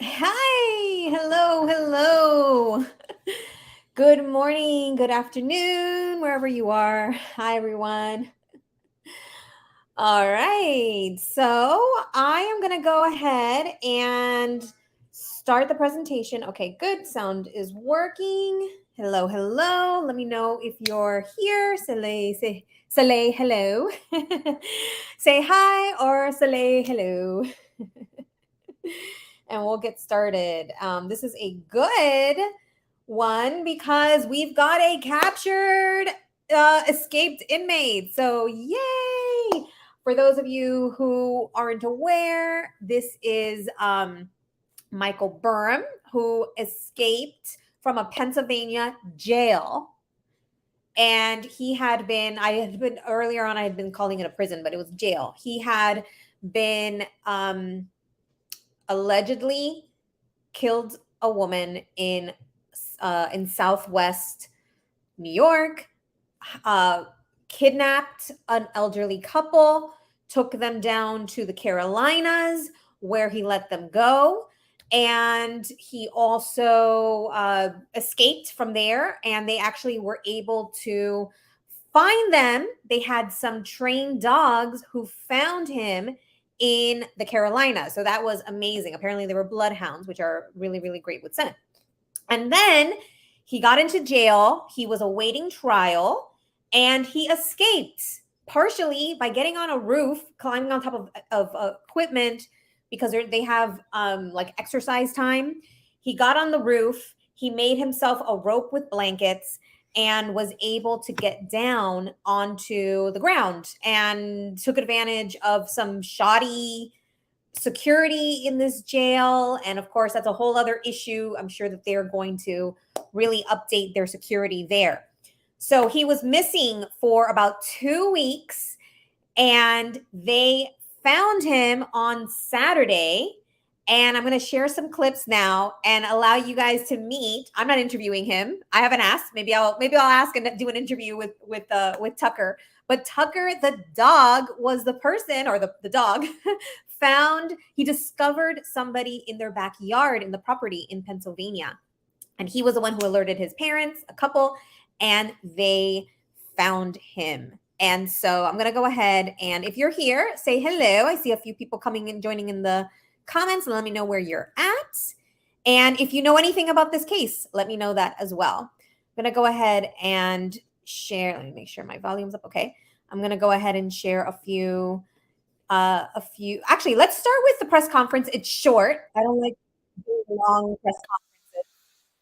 Hi, hello. Good morning, good afternoon, wherever you are. Hi, everyone. All right, so I am going to go ahead and start the presentation. Okay, good. Sound is working. Hello. Let me know if you're here. Say hello. Say hi or say hello. And we'll get started. This is a good one because we've got a captured escaped inmate. So, yay! For those of you who aren't aware, this is Michael Burham, who escaped from a Pennsylvania jail. And I had been earlier on, I had been calling it a prison, but it was jail. He had been allegedly killed a woman in Southwest New York, uh, kidnapped an elderly couple, took them down to the Carolinas where he let them go. And he also escaped from there, and they actually were able to find them. They had some trained dogs who found him in the Carolinas. So that was amazing. Apparently, they were bloodhounds, which are really, really great with scent. And then he got into jail. He was awaiting trial, and he escaped partially by getting on a roof, climbing on top of equipment because they have like exercise time. He got on the roof. He made himself a rope with blankets and was able to get down onto the ground and took advantage of some shoddy security in this jail. And of course, that's a whole other issue. I'm sure that they're going to really update their security there. So he was missing for about 2 weeks, and they found him on Saturday. And I'm going to share some clips now and allow you guys to meet. I'm not interviewing him. I haven't asked. Maybe I'll ask and do an interview with Tucker. But Tucker, the dog, was the person, or the dog he discovered somebody in their backyard in the property in Pennsylvania. And he was the one who alerted his parents, a couple, and they found him. And so I'm going to go ahead, and if you're here, say hello. I see a few people coming and joining in the comments, and let me know where you're at. And if you know anything about this case, let me know that as well. I'm going to go ahead and share. Let me make sure my volume's up. Okay. I'm going to go ahead and share a few. Actually, let's start with the press conference. It's short. I don't like long press conferences.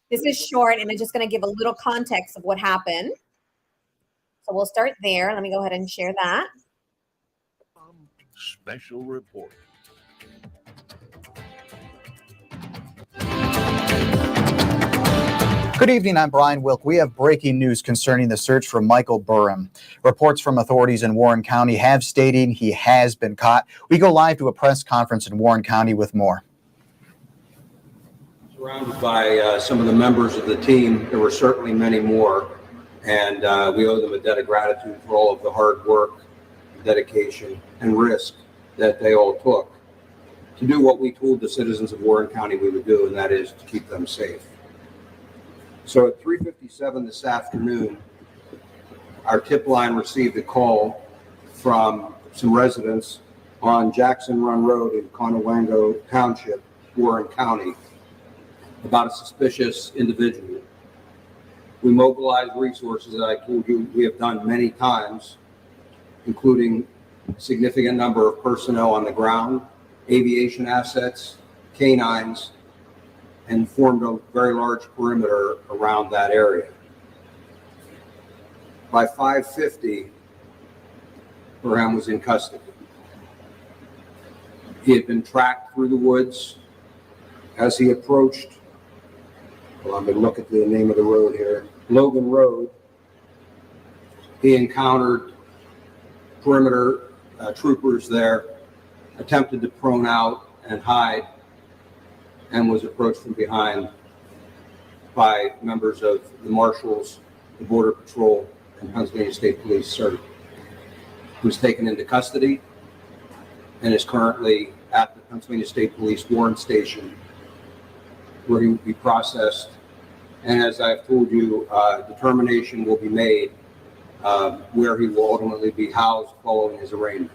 This is short, and I'm just going to give a little context of what happened. So we'll start there. Let me go ahead and share that. Special report. Good evening, I'm Brian Wilk. We have breaking news concerning the search for Michael Burham. Reports from authorities in Warren County have stated he has been caught. We go live to a press conference in Warren County with more. Surrounded by some of the members of the team, there were certainly many more, and we owe them a debt of gratitude for all of the hard work, dedication, and risk that they all took to do what we told the citizens of Warren County we would do, and that is to keep them safe. So at 3:57 this afternoon, our tip line received a call from some residents on Jackson Run Road in Conewango Township, Warren County, about a suspicious individual. We mobilized resources that I told you we have done many times, including a significant number of personnel on the ground, aviation assets, canines, and formed a very large perimeter around that area. By 5:50, Burham was in custody. He had been tracked through the woods. As he approached, well, I'm going to look at the name of the road here, Logan Road, he encountered perimeter troopers there, attempted to prone out and hide, and was approached from behind by members of the Marshals, the Border Patrol, and Pennsylvania State Police CERT. He was taken into custody and is currently at the Pennsylvania State Police Warren Station where he will be processed. And as I've told you, determination will be made where he will ultimately be housed following his arraignment.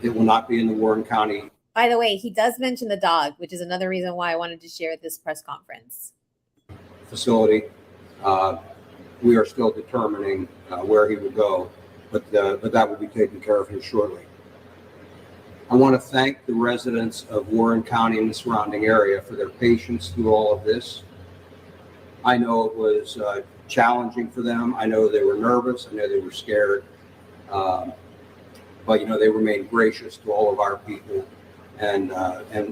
It will not be in the Warren County. By the way, he does mention the dog, which is another reason why I wanted to share this press conference. Facility. We are still determining where he will go, but that will be taken care of here shortly. I want to thank the residents of Warren County and the surrounding area for their patience through all of this. I know it was challenging for them. I know they were nervous. I know they were scared. But they remained gracious to all of our people, and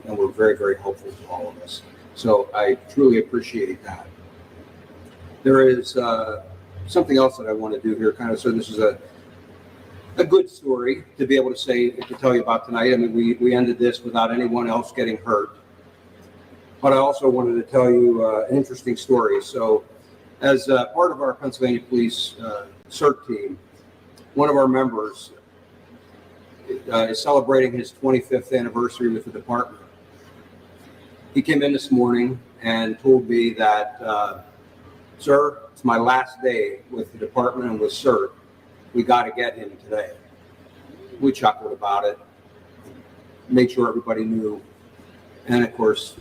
were very, very helpful to all of us. So I truly appreciate that. There is something else that I want to do here, so this is a good story to be able to tell you about tonight. I mean, we ended this without anyone else getting hurt. But I also wanted to tell you an interesting story. So as part of our Pennsylvania Police CERT team, one of our members is celebrating his 25th anniversary with the department. He came in this morning and told me that, sir, it's my last day with the department and with CERT. We got to get him today. We chuckled about it, made sure everybody knew. And of course,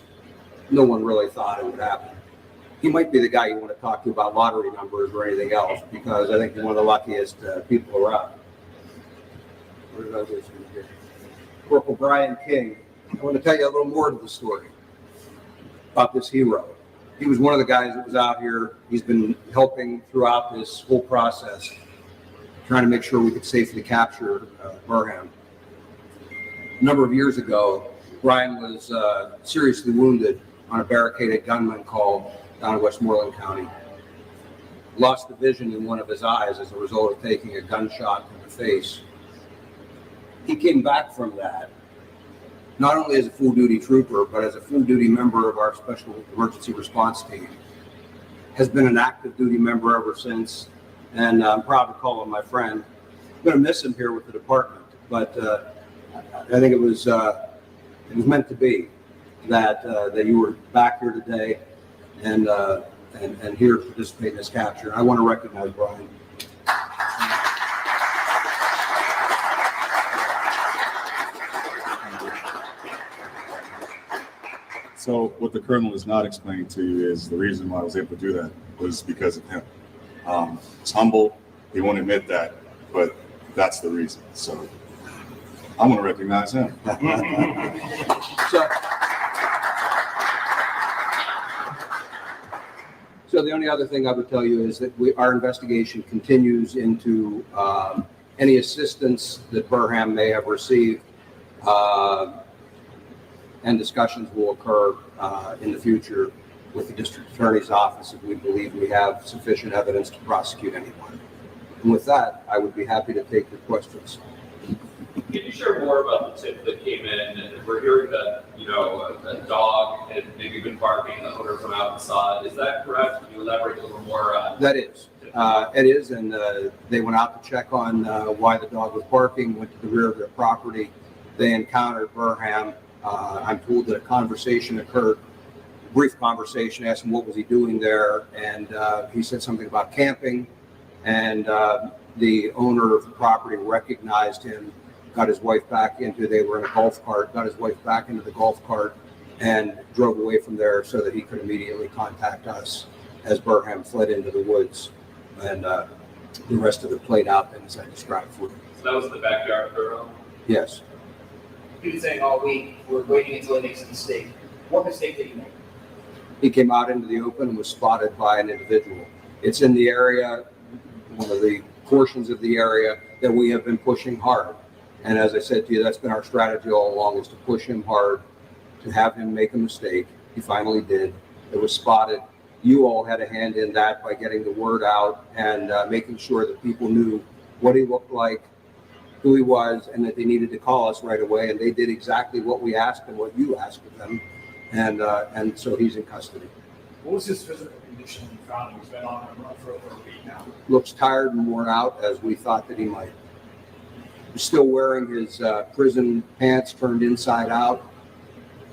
no one really thought it would happen. He might be the guy you want to talk to about lottery numbers or anything else, because I think he's one of the luckiest people around. Where did I lose him here? Corporal Brian King. I want to tell you a little more to the story about this hero. He was one of the guys that was out here. He's been helping throughout this whole process, trying to make sure we could safely capture Burham. A number of years ago, Brian was seriously wounded on a barricaded gunman call down in Westmoreland County. Lost the vision in one of his eyes as a result of taking a gunshot in the face. He came back from that, not only as a full-duty trooper, but as a full-duty member of our Special Emergency Response Team. Has been an active duty member ever since, and I'm proud to call him my friend. I'm going to miss him here with the department, but I think it was meant to be that you were back here today and here to participate in this capture. I want to recognize Brian. So what the colonel is not explaining to you is the reason why I was able to do that was because of him. He's humble. He won't admit that, but that's the reason. So I want to recognize him. So the only other thing I would tell you is that our investigation continues into any assistance that Burham may have received, and discussions will occur in the future with the district attorney's office if we believe we have sufficient evidence to prosecute anyone. And with that, I would be happy to take your questions. Can you share more about the tip that came in? And we're hearing that, a dog had maybe been barking, the owner from outside. Is that correct? Can you elaborate a little more? That is. It is, and they went out to check on why the dog was barking, went to the rear of their property. They encountered Burham. I'm told that a conversation occurred, brief conversation, asked him what was he doing there, and he said something about camping, and the owner of the property recognized him, got his wife back they were in a golf cart, got his wife back into the golf cart, and drove away from there so that he could immediately contact us as Burham fled into the woods, and the rest of it played out as I described for you. So that was in the backyard of Burham? Yes. You've been saying all week, we're waiting until he makes a mistake. What mistake did he make? He came out into the open and was spotted by an individual. It's in the area, one of the portions of the area that we have been pushing hard. And as I said to you, that's been our strategy all along, is to push him hard, to have him make a mistake. He finally did. It was spotted. You all had a hand in that by getting the word out and making sure that people knew what he looked like, who he was, and that they needed to call us right away. And they did exactly what we asked and what you asked of them. And so he's in custody. What was his physical condition when you found him? He's been on the run for over a week now. Looks tired and worn out, as we thought that he might. He's still wearing his prison pants turned inside out.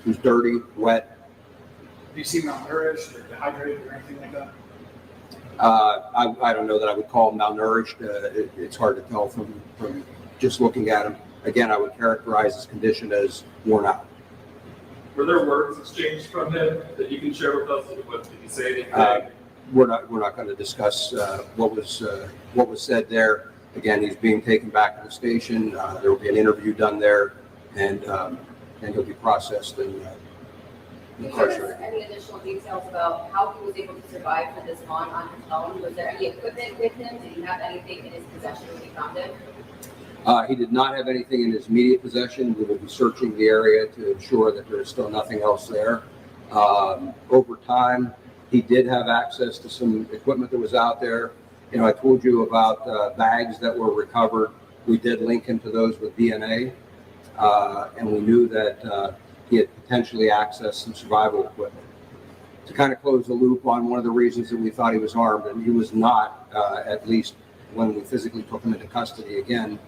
He was dirty, wet, you see malnourished or dehydrated or anything like that? I don't know that I would call him malnourished. It's hard to tell from just looking at him. Again, I would characterize his condition as worn out. Were there words exchanged from him that you can share with us? What did he say? Anything? We're not going to discuss what was said there. Again, he's being taken back to the station. There will be an interview done there, and he'll be processed and Can you give us incarcerated. any additional details about how he was able to survive for this long on his own? Was there any equipment with him? Did he have anything in his possession when he found it? He did not have anything in his immediate possession. We will be searching the area to ensure that there is still nothing else there. Over time, he did have access to some equipment that was out there. You know, I told you about bags that were recovered. We did link him to those with DNA, and we knew that he had potentially accessed some survival equipment. To kind of close the loop on one of the reasons that we thought he was armed, and he was not, at least when we physically took him into custody again.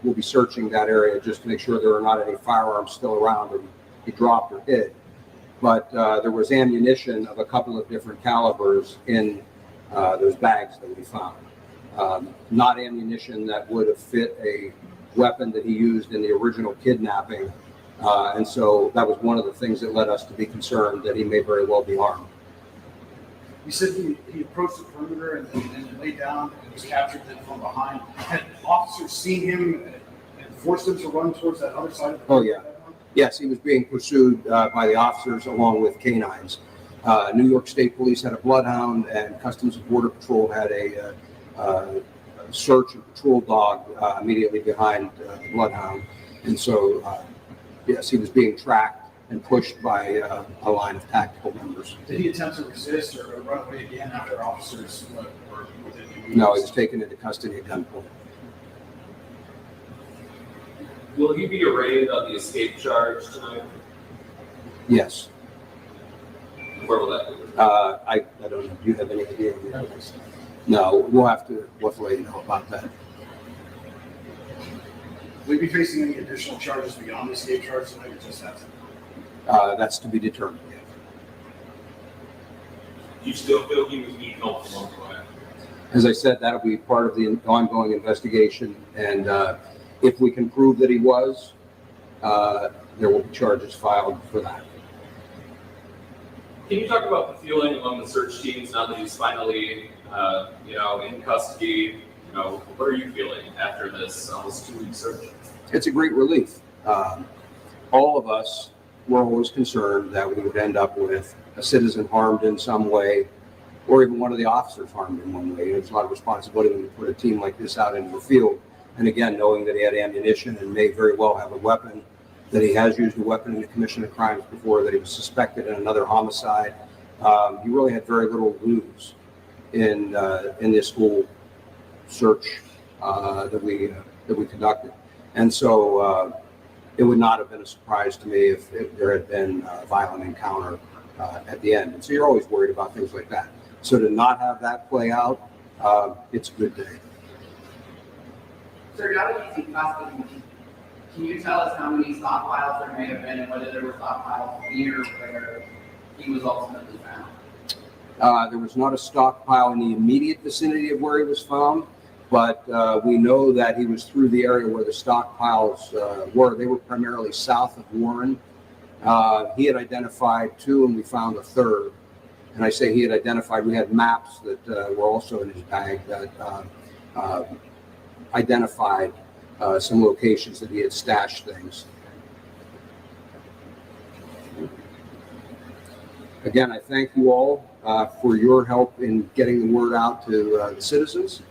We'll be searching that area just to make sure there are not any firearms still around and he dropped or hid. But there was ammunition of a couple of different calibers in those bags that we found. Not ammunition that would have fit a weapon that he used in the original kidnapping. And so that was one of the things that led us to be concerned that he may very well be armed. You said he approached the perimeter and laid down and was captured then from behind. Had officers seen him and forced him to run towards that other side of the Oh, yeah. Yes, he was being pursued by the officers along with canines. New York State Police had a bloodhound, and Customs and Border Patrol had a search and patrol dog immediately behind the bloodhound. And so, yes, he was being tracked and pushed by a line of tactical members. Did he attempt to resist or run away again after officers were within the No, he was taken into custody at gunpoint. Will he be arraigned on the escape charge tonight? Yes. Where will that be? I don't know. Do you have any idea? No, we'll have to let you know about that. Will he be facing any additional charges beyond the escape charge tonight or just that? That's to be determined. Yeah. You still feel he was being helped along the way? As I said, that'll be part of the ongoing investigation, and if we can prove that he was, there will be charges filed for that. Can you talk about the feeling among the search teams now that he's finally, in custody? You know, what are you feeling after this almost 2-week search? It's a great relief. All of us were always concerned that we would end up with a citizen harmed in some way, or even one of the officers harmed in one way. It's a lot of responsibility when you put a team like this out into the field. And again, knowing that he had ammunition and may very well have a weapon, that he has used a weapon in the commission of crimes before, that he was suspected in another homicide. He really had very little to lose in this whole search that we conducted. And so it would not have been a surprise to me if there had been a violent encounter at the end. And so you're always worried about things like that. So to not have that play out, it's a good day. Sir, now that he's in custody, can you tell us how many stockpiles there may have been and whether there were stockpiles near where he was ultimately found? There was not a stockpile in the immediate vicinity of where he was found, but we know that he was through the area where the stockpiles were. They were primarily south of Warren. He had identified 2, and we found a 3rd. And I say he had identified, we had maps that were also in his bag that identified some locations that he had stashed things. Again, I thank you all for your help in getting the word out to the citizens,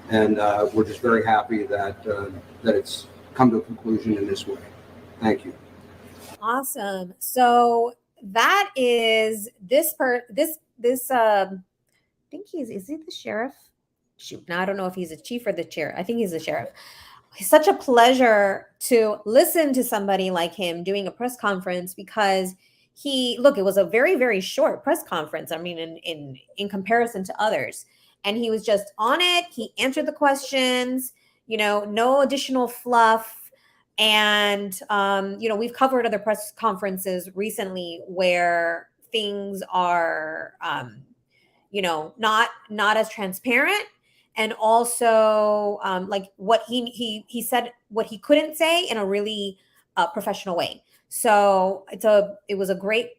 and we're just very happy that it's come to a conclusion in this way. Thank you. Awesome. So that is this I think is he the sheriff? Shoot, now I don't know if he's a chief or the chair. I think he's the sheriff. It's such a pleasure to listen to somebody like him doing a press conference, because it was a very, very short press conference. I mean, in comparison to others, and he was just on it. He answered the questions, no additional fluff. And, we've covered other press conferences recently where things are, not as transparent, and also like what he said what he couldn't say in a really professional way. So it was a great,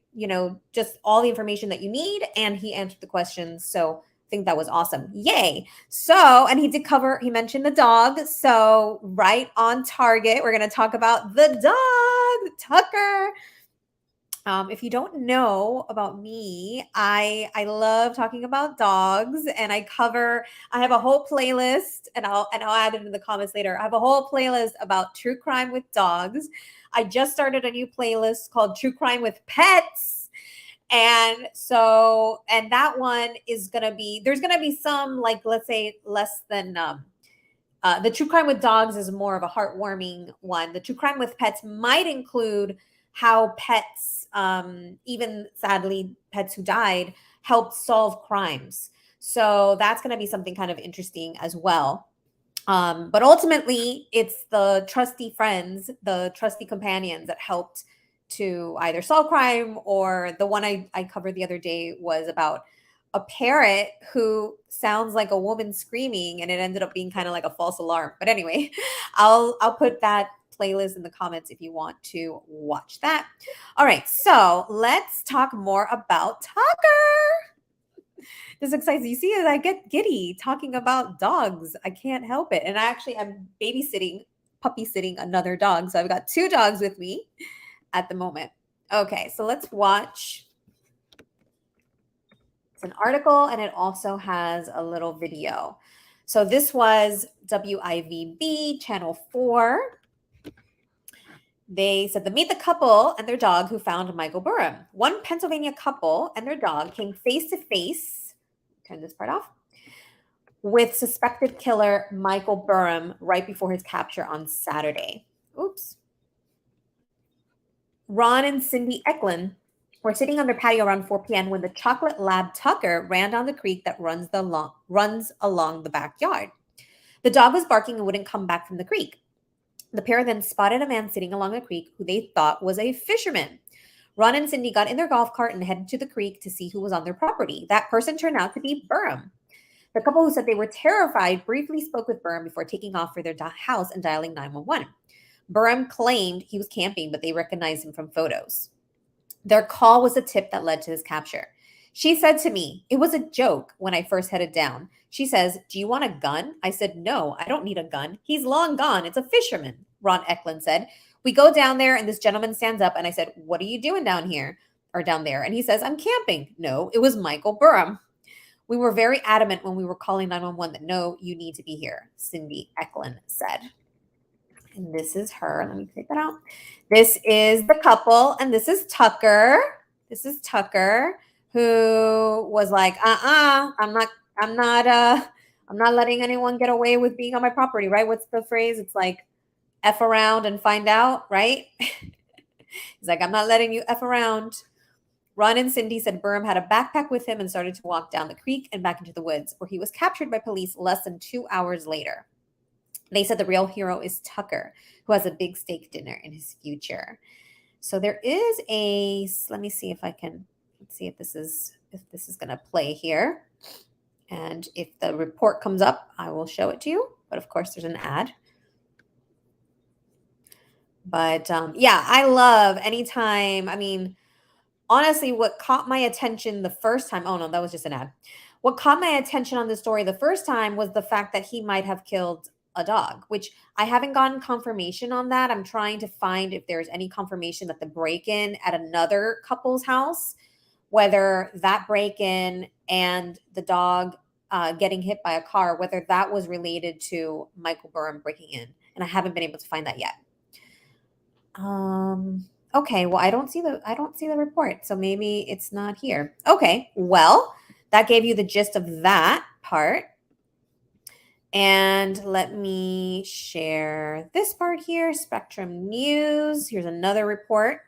just all the information that you need, and he answered the questions. So I think that was awesome. Yay. So, and he mentioned the dog. So right on target, we're going to talk about the dog, Tucker. If you don't know about me, I love talking about dogs, and I have a whole playlist, and I'll add it in the comments later. I have a whole playlist about true crime with dogs. I just started a new playlist called True Crime with Pets. And that one is there's gonna be some, like, let's say less than the True Crime with Dogs is more of a heartwarming one. The True Crime with Pets might include how pets, even sadly pets who died, helped solve crimes. So that's going to be something kind of interesting as well. But ultimately, it's the trusty friends, the trusty companions that helped to either solve crime, or the one I covered the other day was about a parrot who sounds like a woman screaming, and it ended up being kind of like a false alarm. But anyway, I'll put that playlist in the comments if you want to watch that. All right, so let's talk more about Tucker. This excites me. You see, as I get giddy talking about dogs, I can't help it. And I'm puppy sitting another dog. So I've got 2 dogs with me at the moment. Okay, so let's watch. It's an article, and it also has a little video. So this was WIVB Channel 4. They said the meet the couple and their dog who found Michael Burham. One Pennsylvania couple and their dog came face to face, turn this part off, with suspected killer Michael Burham right before his capture on Saturday. Oops. Ron and Cindy Eklund were sitting on their patio around 4 p.m. when the chocolate lab Tucker ran down the creek that runs along the backyard. The dog was barking and wouldn't come back from the creek. The pair then spotted a man sitting along a creek who they thought was a fisherman. Ron and Cindy got in their golf cart and headed to the creek to see who was on their property. That person turned out to be Burham. The couple, who said they were terrified, briefly spoke with Burham before taking off for their house and dialing 911. Burham claimed he was camping, but they recognized him from photos. Their call was a tip that led to his capture. She said to me, "It was a joke when I first headed down." She says, "Do you want a gun?" I said, "No, I don't need a gun. He's long gone. It's a fisherman," Ron Eklund said. We go down there and this gentleman stands up and I said, "What are you doing down here or down there?" And he says, "I'm camping." No, it was Michael Burham. We were very adamant when we were calling 911 that no, you need to be here, Cindy Eklund said. And this is her. Let me take that out. This is the couple, and this is Tucker. This is Tucker, who was like, I'm not letting anyone get away with being on my property, right? What's the phrase? It's like, F around and find out, right? He's like, I'm not letting you F around. Ron and Cindy said Burham had a backpack with him and started to walk down the creek and back into the woods, where he was captured by police less than 2 hours later. They said the real hero is Tucker, who has a big steak dinner in his future. So there is let me see if I can, let's see if this is going to play here. And if the report comes up, I will show it to you. But of course, there's an ad. But yeah, I love anytime. I mean, honestly, what caught my attention the first time, oh no, that was just an ad. What caught my attention on this story the first time was the fact that he might have killed a dog, which I haven't gotten confirmation on that. I'm trying to find if there's any confirmation that the break-in at another couple's house, whether that break-in and the dog getting hit by a car, whether that was related to Michael Burham breaking in. And I haven't been able to find that yet. Okay, well, I don't see the report, so maybe it's not here. Okay, well, that gave you the gist of that part. And let me share this part here. Spectrum News. Here's another report.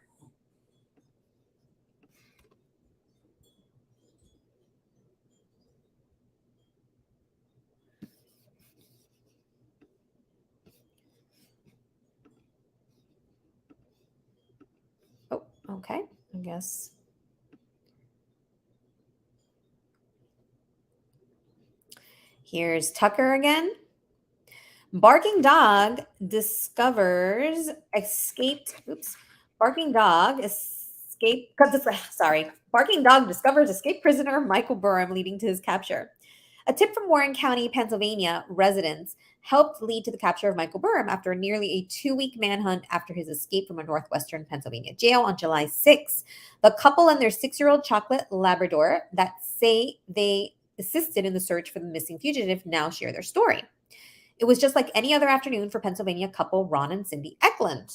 Oh, okay. I guess Here's Tucker again. Barking dog discovers escaped. Oops. Barking dog escaped. Sorry. Barking dog discovers escaped prisoner Michael Burham, leading to his capture. A tip from Warren County, Pennsylvania residents helped lead to the capture of Michael Burham after nearly a 2-week manhunt after his escape from a northwestern Pennsylvania jail on July 6. The couple and their 6-year-old chocolate Labrador that say they assisted in the search for the missing fugitive now share their story. It was just like any other afternoon for Pennsylvania couple Ron and Cindy Eklund.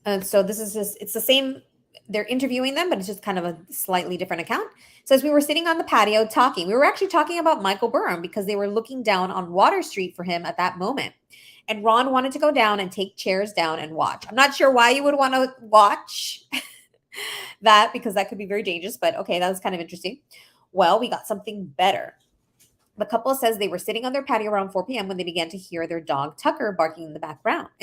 And so this is just, it's the same, they're interviewing them, but it's just kind of a slightly different account. It says, we were sitting on the patio talking. We were actually talking about Michael Burham because they were looking down on Water Street for him at that moment. And Ron wanted to go down and take chairs down and watch. I'm not sure why you would want to watch that, because that could be very dangerous, but okay, that was kind of interesting. Well, we got something better. The couple says they were sitting on their patio around 4 p.m. when they began to hear their dog Tucker barking in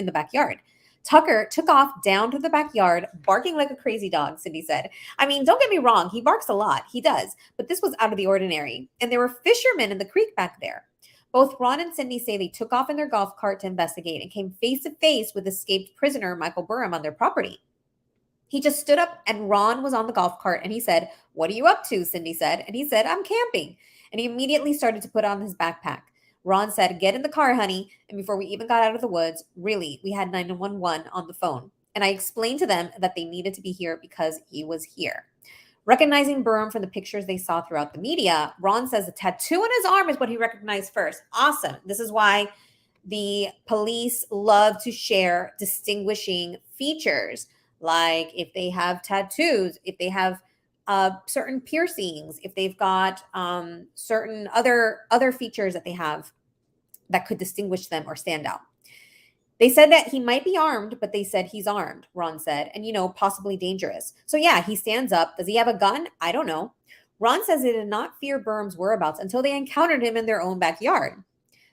the backyard. Tucker took off down to the backyard, barking like a crazy dog, Cindy said. I mean, don't get me wrong, he barks a lot. He does. But this was out of the ordinary. And there were fishermen in the creek back there. Both Ron and Cindy say they took off in their golf cart to investigate and came face to face with escaped prisoner Michael Burham on their property. He just stood up and Ron was on the golf cart and he said, "What are you up to?" Cindy said. And he said, "I'm camping." And he immediately started to put on his backpack. Ron said, "Get in the car, honey." And before we even got out of the woods, really, we had 911 on the phone. And I explained to them that they needed to be here because he was here. Recognizing Burham from the pictures they saw throughout the media, Ron says the tattoo on his arm is what he recognized first. Awesome. This is why the police love to share distinguishing features, like if they have tattoos, if they have certain piercings, if they've got certain other features that they have that could distinguish them or stand out. They said that he might be armed, but they said he's armed, Ron said, and, possibly dangerous. So yeah, he stands up. Does he have a gun? I don't know. Ron says they did not fear Burham's whereabouts until they encountered him in their own backyard.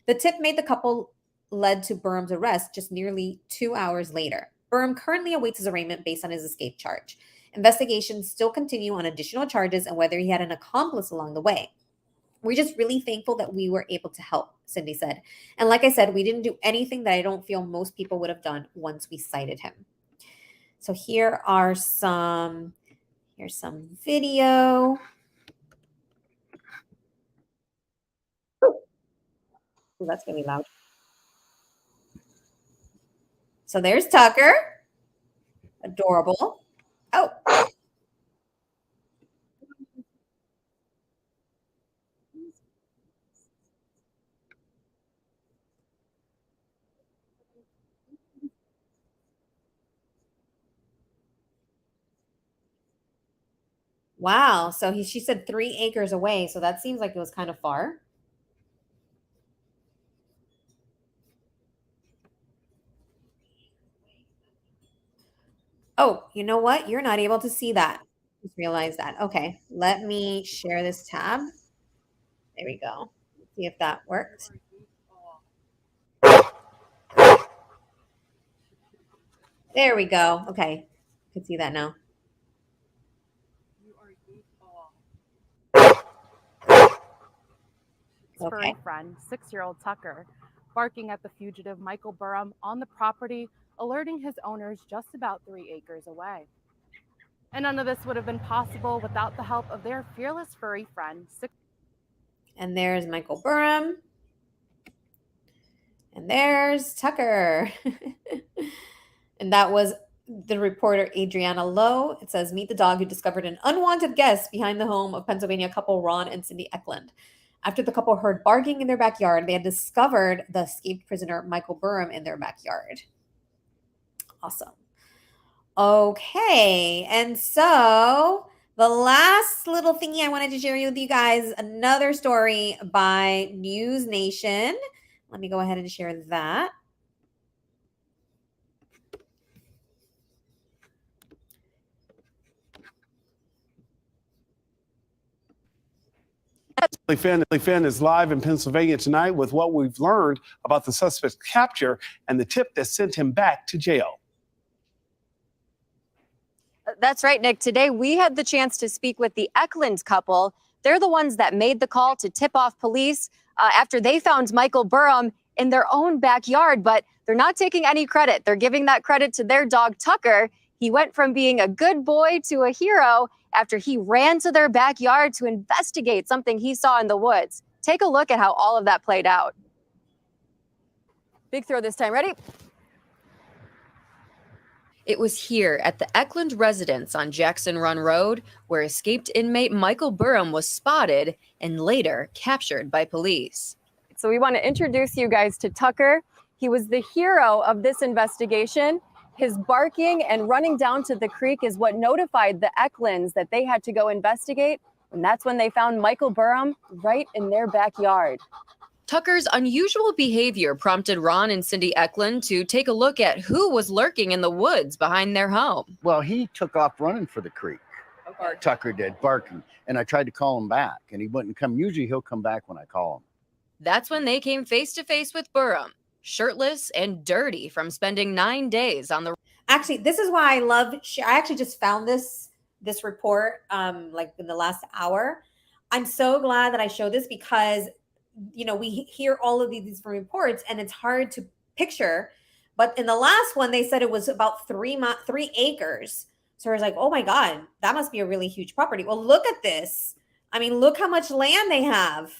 The tip made the couple led to Burham's arrest just nearly 2 hours later. Burham currently awaits his arraignment based on his escape charge. Investigations still continue on additional charges and whether he had an accomplice along the way. We're just really thankful that we were able to help, Cindy said. And like I said, we didn't do anything that I don't feel most people would have done once we cited him. So here's some video. Oh, that's really loud. So there's Tucker. Adorable. Oh. Wow. So she said 3 acres away. So that seems like it was kind of far. Oh, you know what? You're not able to see that. Just realized that. Okay. Let me share this tab. There we go. Let's see if that worked. There we go. Okay. I can see that now. Furry friend, 6-year-old Tucker, barking at the fugitive Michael Burham on the property, alerting his owners just about 3 acres away. And none of this would have been possible without the help of their fearless furry friend. And there's Michael Burham. And there's Tucker. And that was the reporter Adriana Lowe. It says, meet the dog who discovered an unwanted guest behind the home of Pennsylvania couple Ron and Cindy Eklund. After the couple heard barking in their backyard, they had discovered the escaped prisoner Michael Burham in their backyard. Awesome. Okay, and so the last little thingy I wanted to share with you guys, another story by News Nation. Let me go ahead and share that. Finn is live in Pennsylvania tonight with what we've learned about the suspect's capture and the tip that sent him back to jail. That's right, Nick. Today we had the chance to speak with the Eklund couple. They're the ones that made the call to tip off police after they found Michael Burham in their own backyard, but they're not taking any credit. They're giving that credit to their dog, Tucker. He went from being a good boy to a hero after he ran to their backyard to investigate something he saw in the woods. Take a look at how all of that played out. Big throw this time. Ready? It was here at the Eklund residence on Jackson Run Road where escaped inmate Michael Burham was spotted and later captured by police. So we want to introduce you guys to Tucker. He was the hero of this investigation. His barking and running down to the creek is what notified the Eklunds that they had to go investigate. And that's when they found Michael Burham right in their backyard. Tucker's unusual behavior prompted Ron and Cindy Eklund to take a look at who was lurking in the woods behind their home. Well, he took off running for the creek. Okay. Tucker did, barking. And I tried to call him back, and he wouldn't come. Usually he'll come back when I call him. That's when they came face to face with Burham, shirtless and dirty from spending 9 days on the... Actually, this is why I love, I actually just found this report like in the last hour. I'm so glad that I showed this because, you know, we hear all of these different reports and it's hard to picture. But in the last one, they said it was about 3 acres. So I was like, oh my God, that must be a really huge property. Well, look at this. I mean, look how much land they have,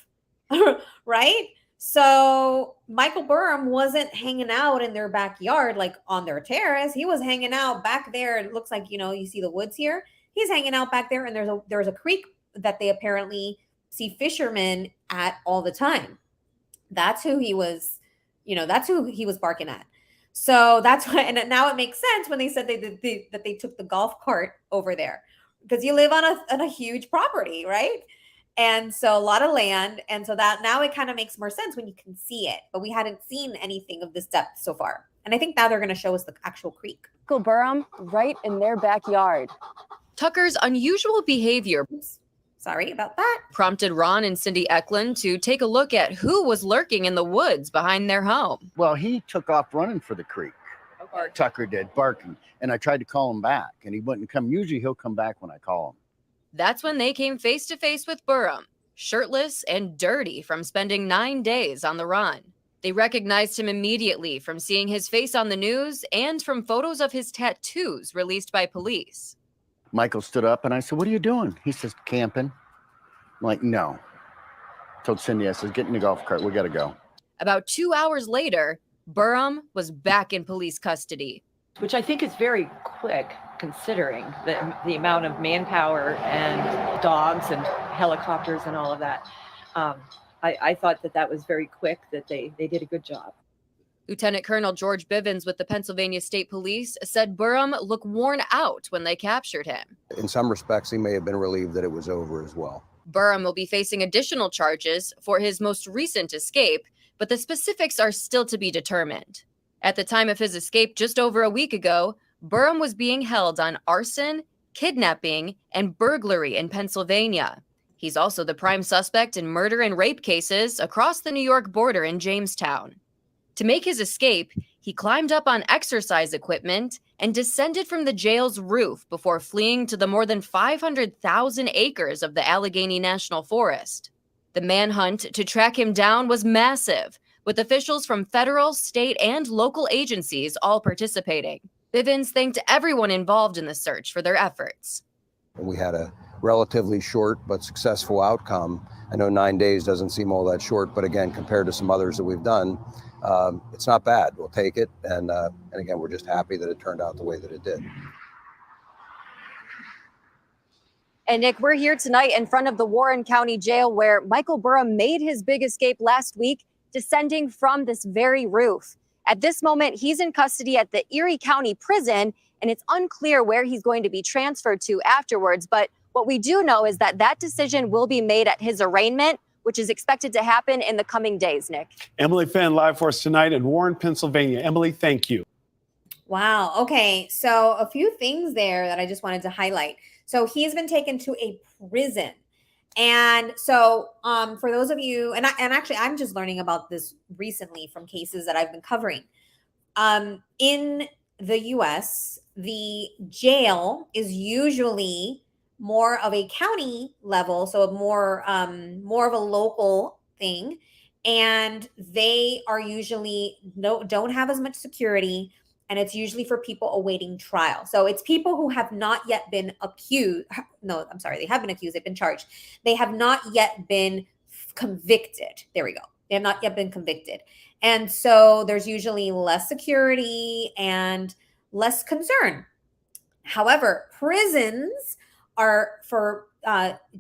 right? So Michael Burham wasn't hanging out in their backyard, like on their terrace. He was hanging out back there. It looks like, you know, you see the woods here. He's hanging out back there, and there's a creek that they apparently see fishermen at all the time. That's who he was, you know, that's who he was barking at. So that's why, and now it makes sense when they said that they took the golf cart over there because you live on a huge property, right? And so a lot of land. And so that now it kind of makes more sense when you can see it, but we hadn't seen anything of this depth so far. And I think now they're going to show us the actual creek. Michael Burham right in their backyard. Tucker's unusual behavior, sorry about that, prompted Ron and Cindy Eklund to take a look at who was lurking in the woods behind their home. Well, he took off running for the creek. Okay. Tucker did, barking. And I tried to call him back, and he wouldn't come. Usually he'll come back when I call him. That's when they came face to face with Burham, shirtless and dirty from spending 9 days on the run. They recognized him immediately from seeing his face on the news and from photos of his tattoos released by police. Michael stood up, and I said, what are you doing? He says, camping. I'm like, no. I told Cindy, I said, get in the golf cart. We got to go. About 2 hours later, Burham was back in police custody. Which I think is very quick, considering the amount of manpower and dogs and helicopters and all of that. I thought that was very quick, that they did a good job. Lieutenant Colonel George Bivens with the Pennsylvania State Police said Burham looked worn out when they captured him. In some respects, he may have been relieved that it was over as well. Burham will be facing additional charges for his most recent escape, but the specifics are still to be determined. At the time of his escape just over a week ago, Burham was being held on arson, kidnapping, and burglary in Pennsylvania. He's also the prime suspect in murder and rape cases across the New York border in Jamestown. To make his escape, he climbed up on exercise equipment and descended from the jail's roof before fleeing to the more than 500,000 acres of the Allegheny National Forest. The manhunt to track him down was massive, with officials from federal, state, and local agencies all participating. Bivens thanked everyone involved in the search for their efforts. We had a relatively short but successful outcome. I know 9 days doesn't seem all that short, but again, compared to some others that we've done, it's not bad. We'll take it. And again, we're just happy that it turned out the way that it did. And Nick, we're here tonight in front of the Warren County Jail where Michael Burham made his big escape last week, descending from this very roof. At this moment, he's in custody at the Erie County Prison, and it's unclear where he's going to be transferred to afterwards. But what we do know is that decision will be made at his arraignment, which is expected to happen in the coming days, Nick. Emily Fenn live for us tonight in Warren, Pennsylvania. Emily, thank you. Wow. Okay. So a few things there that I just wanted to highlight. So he's been taken to a prison. And so for those of you, and actually I'm just learning about this recently from cases that I've been covering. In the US, the jail is usually more of a county level, so more of a local thing, and they are usually don't have as much security, and it's usually for people awaiting trial. So it's people who have not yet been accused. No, I'm sorry, they have been accused, they've been charged. They have not yet been convicted. There we go. They have not yet been convicted. And so there's usually less security and less concern. However, prisons are for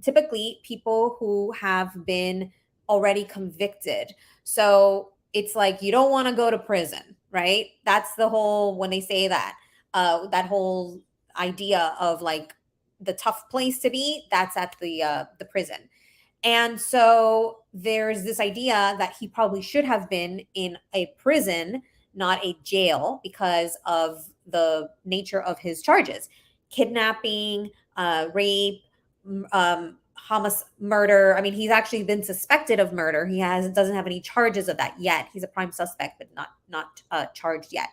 typically people who have been already convicted. So it's like you don't want to go to prison, right? That's the whole, when they say that, that whole idea of like the tough place to be, that's at the prison. And so there's this idea that he probably should have been in a prison, not a jail, because of the nature of his charges: kidnapping, rape, murder. I mean, he's actually been suspected of murder. He doesn't have any charges of that yet. He's a prime suspect, but not charged yet.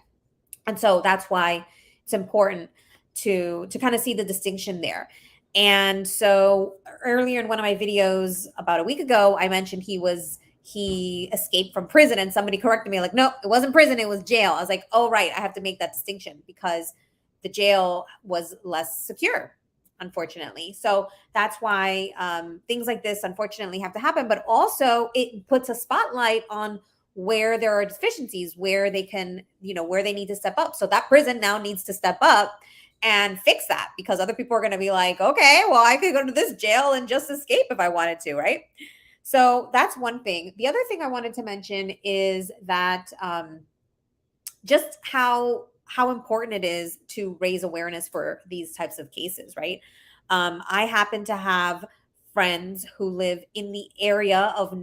And so that's why it's important to kind of see the distinction there. And so earlier in one of my videos about a week ago, I mentioned he escaped from prison, and somebody corrected me like, no, it wasn't prison, it was jail. I was like, oh, right, I have to make that distinction because the jail was less secure, unfortunately. So that's why things like this unfortunately have to happen, but also it puts a spotlight on where there are deficiencies, where they can, where they need to step up. So that prison now needs to step up and fix that, because other people are going to be like, okay, well, I could go to this jail and just escape if I wanted to, right? So that's one thing. The other thing I wanted to mention is that just how important it is to raise awareness for these types of cases, right? I happen to have friends who live in the area of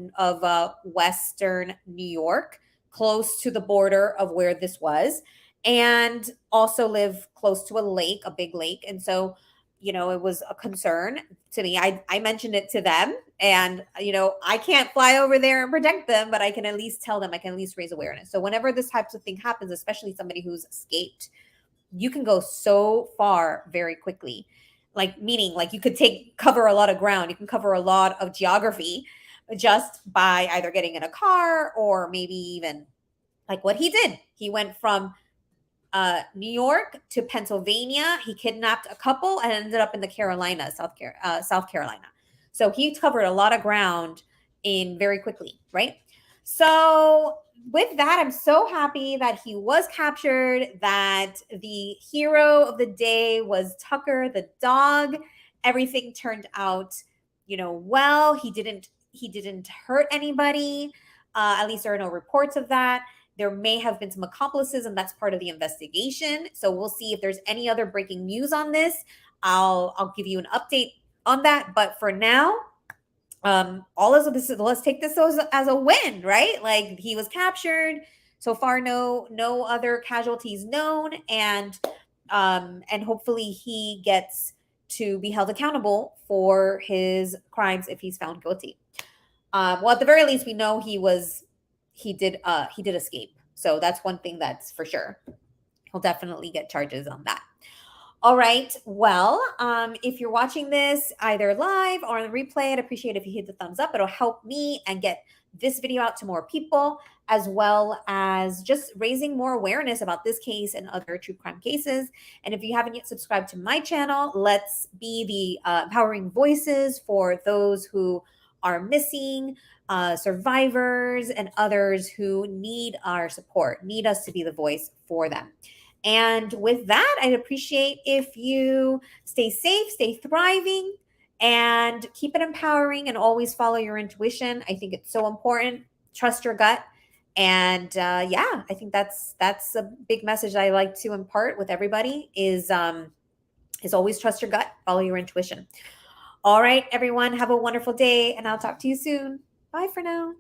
Western New York, close to the border of where this was, and also live close to a lake, a big lake. And so, it was a concern to me. I mentioned it to them, and, I can't fly over there and protect them, but I can at least tell them, I can at least raise awareness. So whenever this types of thing happens, especially somebody who's escaped, you can go so far very quickly. Meaning you could cover a lot of ground. You can cover a lot of geography just by either getting in a car or maybe even like what he did. He went from New York to Pennsylvania. He kidnapped a couple and ended up in the Carolinas, South Carolina. So he covered a lot of ground in very quickly, right? So with that, I'm so happy that he was captured, that the hero of the day was Tucker, the dog. Everything turned out, well. He didn't hurt anybody. At least there are no reports of that. There may have been some accomplices, and that's part of the investigation. So we'll see if there's any other breaking news on this. I'll give you an update on that. But for now, all of this, let's take this as a win, right? Like, he was captured. So far, no other casualties known, and hopefully he gets to be held accountable for his crimes if he's found guilty. Well, at the very least, we know he did escape. So that's one thing that's for sure. He'll definitely get charges on that. All right. Well, if you're watching this either live or on the replay, I'd appreciate if you hit the thumbs up. It'll help me and get this video out to more people, as well as just raising more awareness about this case and other true crime cases. And if you haven't yet subscribed to my channel, let's be the empowering voices for those who are missing, survivors, and others who need our support, need us to be the voice for them. And with that, I'd appreciate if you stay safe, stay thriving, and keep it empowering, and always follow your intuition. I think it's so important. Trust your gut. And I think that's a big message I like to impart with everybody is always trust your gut, follow your intuition. All right, everyone, have a wonderful day, and I'll talk to you soon. Bye for now.